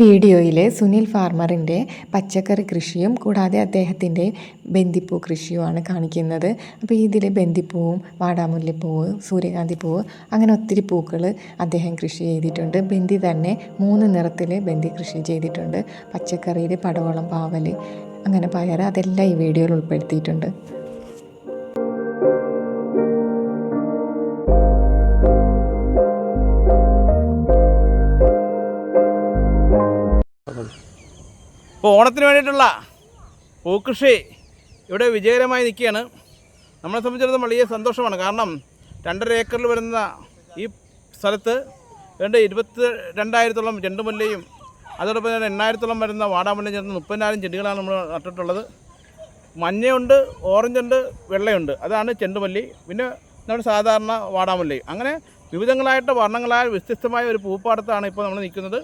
വീഡിയോയിൽ സുനിൽ ഫാർമറിൻ്റെ പച്ചക്കറി കൃഷിയും കൂടാതെ അദ്ദേഹത്തിൻ്റെ ബന്ദിപ്പൂ കൃഷിയുമാണ് കാണിക്കുന്നത്. അപ്പോൾ ഇതിൽ ബന്ദിപ്പൂവും വാടാമുല്ലപ്പൂവ്, സൂര്യകാന്തി പൂവ് അങ്ങനെ ഒത്തിരി പൂക്കൾ അദ്ദേഹം കൃഷി ചെയ്തിട്ടുണ്ട്. ബന്ദി തന്നെ 3 നിറത്തിൽ ബന്ദി കൃഷി ചെയ്തിട്ടുണ്ട്. പച്ചക്കറിയിൽ പടവളം, പാവൽ, അങ്ങനെ പയർ, അതെല്ലാം ഈ വീഡിയോയിൽ ഉൾപ്പെടുത്തിയിട്ടുണ്ട്. ഇപ്പോൾ ഓണത്തിന് വേണ്ടിയിട്ടുള്ള പൂക്കൃഷി ഇവിടെ വിജയകരമായി നിൽക്കുകയാണ്. നമ്മളെ സംബന്ധിച്ചിടത്തോളം വലിയ സന്തോഷമാണ്. കാരണം 2.5 ഏക്കറിൽ വരുന്ന ഈ സ്ഥലത്ത് 22,000 ചെണ്ടുമല്ലയും അതോടൊപ്പം തന്നെ 8,000 വരുന്ന വാടാമുല്ലയും ചേർന്ന് 30,000 ചെടികളാണ് നമ്മൾ നട്ടിട്ടുള്ളത്. മഞ്ഞയുണ്ട്, ഓറഞ്ചുണ്ട്, വെള്ളയുണ്ട്, അതാണ് ചെണ്ടുമല്ലി. പിന്നെ നമ്മുടെ സാധാരണ വാടാമുല്ലയും. അങ്ങനെ വിവിധങ്ങളായിട്ട് വർണ്ണങ്ങളായ വ്യത്യസ്തമായ ഒരു പൂപ്പാടത്താണ് ഇപ്പോൾ നമ്മൾ നിൽക്കുന്നത്.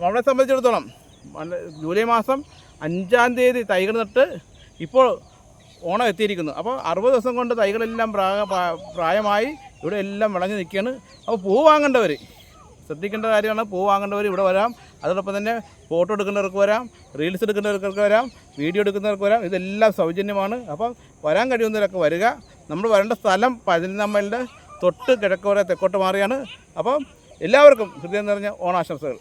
നമ്മളെ സംബന്ധിച്ചിടത്തോളം ജൂലൈ മാസം 5-ാം തീയതി തൈകൾ നട്ട് ഇപ്പോൾ ഓണം എത്തിയിരിക്കുന്നു. അപ്പോൾ 60 ദിവസം കൊണ്ട് തൈകളെല്ലാം പ്രായമായി ഇവിടെ എല്ലാം വിളഞ്ഞ് നിൽക്കുകയാണ്. അപ്പോൾ പൂ വാങ്ങേണ്ടവർ ശ്രദ്ധിക്കേണ്ട കാര്യമാണ്. പൂ വാങ്ങേണ്ടവർ ഇവിടെ വരാം. അതോടൊപ്പം തന്നെ ഫോട്ടോ എടുക്കേണ്ടവർക്ക് വരാം, റീൽസ് എടുക്കേണ്ടവർക്ക് വരാം, വീഡിയോ എടുക്കുന്നവർക്ക് വരാം. ഇതെല്ലാം സൗജന്യമാണ്. അപ്പം വരാൻ കഴിയുന്നവരൊക്കെ വരിക. നമ്മൾ വരേണ്ട സ്ഥലം 13 മൈലിൻ്റെ തൊട്ട് കിഴക്കോടെ തെക്കോട്ട് മാറിയാണ്. അപ്പം എല്ലാവർക്കും ഹൃദയം നിറഞ്ഞ ഓണാശംസകൾ.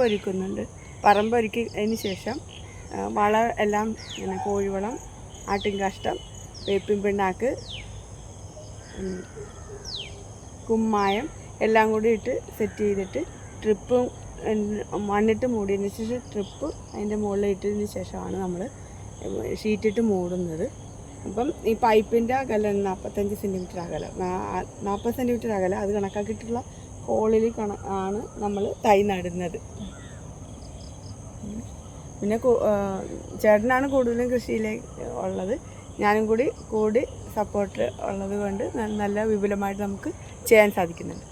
ഒരുക്കുന്നുണ്ട്. പറമ്പൊരുക്കിയതിന് ശേഷം വളം എല്ലാം ഇങ്ങനെ കോഴിവളം, ആട്ടിൻകാഷ്ടം, വേപ്പിൻ പിണ്ണാക്ക്, കുമ്മായം എല്ലാം കൂടി ഇട്ട് സെറ്റ് ചെയ്തിട്ട് ട്രിപ്പ് മണ്ണിട്ട് മൂടിയതിന് ശേഷം ട്രിപ്പ് അതിൻ്റെ മുകളിൽ ഇട്ടതിന് ശേഷമാണ് നമ്മൾ ഷീറ്റിട്ട് മൂടുന്നത്. അപ്പം ഈ പൈപ്പിൻ്റെ അകലം 45 സെൻറ്റിമീറ്റർ അകലം, 40 സെൻറ്റിമീറ്റർ അകലം അത് കണക്കാക്കിയിട്ടുള്ള ഹോളിൽ ആണ് നമ്മൾ തൈ നടുന്നത്. പിന്നെ ചേട്ടനാണ് കൂടുതലും കൃഷിയിലേക്ക് ഉള്ളത്. ഞാനും കൂടി സപ്പോർട്ട് ഉള്ളത് കൊണ്ട് നല്ല വിപുലമായിട്ട് നമുക്ക് ചെയ്യാൻ സാധിക്കുന്നുണ്ട്.